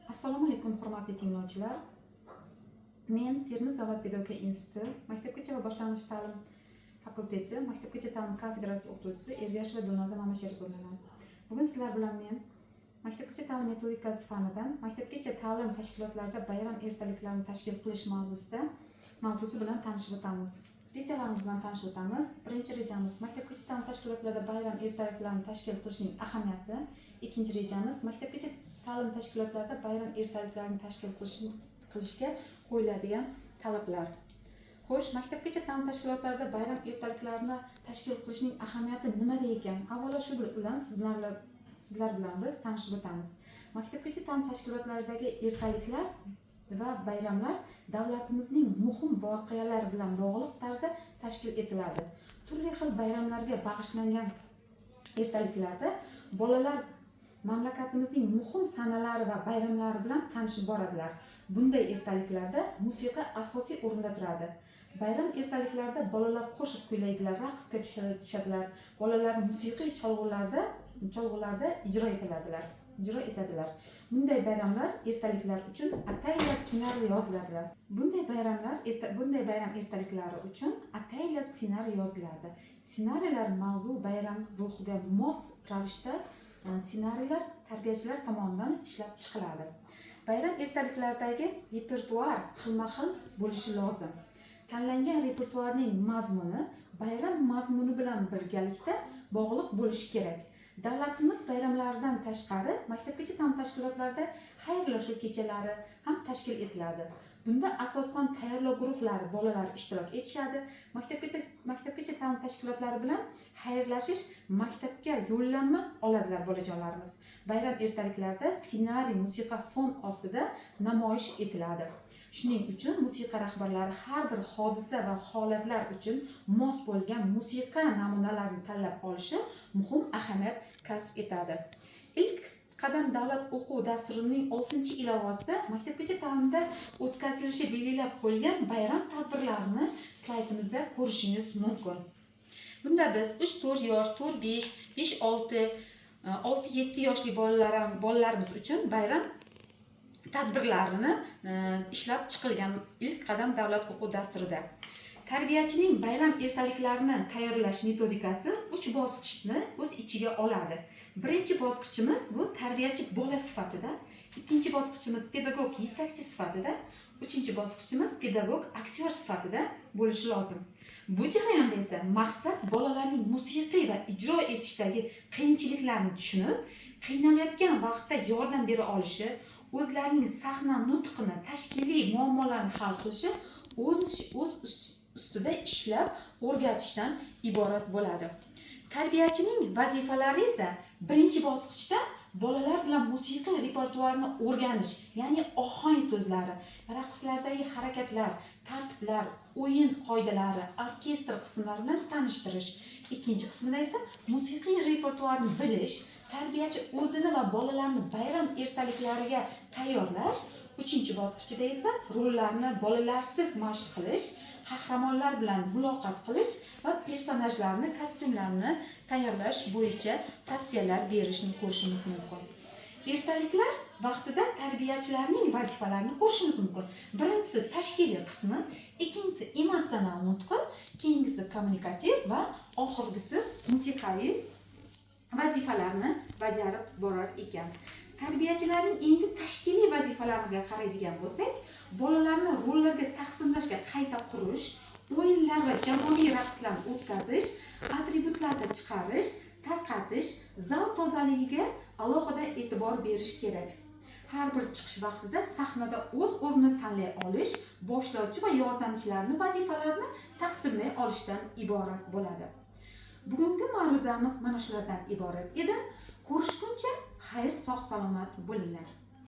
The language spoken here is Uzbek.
Assalomu alaykum hurmatli tinglovchilar. Men Termiz davlat pedagogika instituti maktabgacha va boshlang'ich ta'lim fakulteti maktabgacha ta'lim kafedrasi o'qituvchisi Ergash va Dilnoza Mamasherov bo'laman. Bugun sizlar bilan men maktabgacha ta'lim metodikasi fanidan maktabgacha ta'lim tashkilotlarida bayram ertaliklarini tashkil qilish mavzusi bilan tanishib o'tamiz. Rejalarimiz bilan tanishib o'tamiz. Birinchi rejamiz maktabgacha ta'lim tashkilotlarida bayram ertaliklarini tashkil qilishning ahamiyati. Ikkinchi rejamiz maktabgacha ta'lim tashkilotlarida bayram ertaliklarini tashkil qilishga qo'yiladigan talablar. Xo'sh, maktabgacha ta'lim tashkilotlarida bayram ertaliklarini tashkil qilishning ahamiyati nimada ekan? Avvalo shu bilan sizlar bilan biz tanishib o'tamiz. Maktabgacha ta'lim tashkilotlaridagi ertaliklar va bayramlar davlatimizning muhim voqealari bilan bog'liq tarzda tashkil etiladi. Turli xil bayramlarga bag'ishlangan ertaliklarda bolalar mamlakatimizning muhim sanalari va bayramlari bilan tanishib boradilar. Bunday ertaliklarda musiqa asosiy o'rinda turadi. Bayram ertaliklarida bolalar qo'shiq kuylaydilar, raqsga tushadilar. Bolalar musiqiy cholg'ularda ijro etadilar. Bunday bayramlar ertaliklar uchun ataylab ssenariy yoziladi. Bunday bayram ertaliklari uchun ataylab ssenariy yoziladi. Ssenariylar mavzu bayram ruhiga mos ravishda ssenariylar tarbiyachilar tomonidan ishlab chiqiladi. Bayram ertaliklaridagi repertuar xilma-xil bo'lishi lozim. Tanlangan repertuarning mazmuni bayram mazmuni bilan birgalikda bog'liq bo'lishi kerak. Davlatimiz bayramlaridan tashqari maktabgacha ta'lim tashkilotlarida xayrlashuv kechalari ham tashkil etiladi. Bunda asosan tayyorlov guruhlari bolalar ishtirok etishadi. Maktabgacha ta'lim tashkilotlari bilan xayrlashish, maktabga yo'llanma oladilar bolajonlarimiz. Bayram ertaliklarida ssenariy musiqa fon ostida namoyish etiladi. Shuning uchun musiqa rahbarlari har bir hodisa va holatlar uchun mos bo'lgan musiqa namunalarini tanlab olishi muhim ahamiyat kasb etadi. Ilk qadam davlat o'quv dasturining 6-ilovasida maktabgacha ta'limda o'tkazilishi belgilab qo'yilgan bayram tadbirlarini slaydimizda ko'rishingiz mumkin. Bunda biz 3-4 yosh, 4-5, 5-6, 6-7 yoshli bolalarimiz uchun bayram tadbirlarini ishlab chiqilgan ilk qadam davlat o'quv dasturida. Tarbiyachining bayram ertaliklarini tayyorlash metodikasi 3 bosqichni o'z ichiga oladi. Birinchi bosqichimiz bu tarbiyachi bola sifatida, ikkinchi bosqichimiz pedagog yetakchi sifatida, uchinchi bosqichimiz pedagog aktyor sifatida bo'lishi lozim. Bu jarayonda esa maqsad bolalarning musiqiy va ijro etishdagi qiyinchiliklarni tushunib, qiynalayotgan vaqtda yordam bera olishi, o'zlarining sahna nutqini, tashkiliy muammolarni hal qilishi, o'z ustida ishlab o'rgatishdan iborat bo'ladi. Tarbiyachining vazifalari esa birinchi bosqichda bolalar bilan musiqiy repertuarni o'rganish, ya'ni ohang so'zlari, raqslardagi harakatlar, tartiblar, o'yin qoidalari, orkestr qismlari bilan tanishtirish. Ikkinchi qismida esa musiqiy repertuarni bilish, tarbiyachi o'zini va bolalarni bayram ertaliklariga tayyorlash. Uchinchi bosqichda esa rollarni bolalarsiz mashq qilish, qahramonlar bilan muloqot qilish va personajlarni, kostyumlarni tayyorlash bo'yicha tavsiyalar berishni ko'rishimiz mumkin. Ertaliklar vaqtida tarbiyachilarning vazifalarini ko'rishimiz mumkin. Birinchisi tashkiliy qismi, ikkinchisi emotsional nutqi, keyingisi kommunikativ va oxirgisi musiqaviy vazifalarni bajarib borar ekan. Tarbiyachilarning endi tashkiliy vazifalariga qaraydigan bo'lsak, bolalarni rollarga taqsimlashga qayta qurish, o'yinlar va jamoaviy raqslarni o'tkazish, atributlarni chiqarish, tarqatish, zal tozaligiga alohida e'tibor berish kerak. Har bir chiqish vaqtida sahnada o'z o'rnini tanlay olish, boshlovchi va yordamchilarning vazifalarini taqsimlay olishdan iborat bo'ladi. Bugungi ma'ruzamiz mana shulardan iborat edi. Ko'rishguncha xayr, sog' salomat bo'linglar.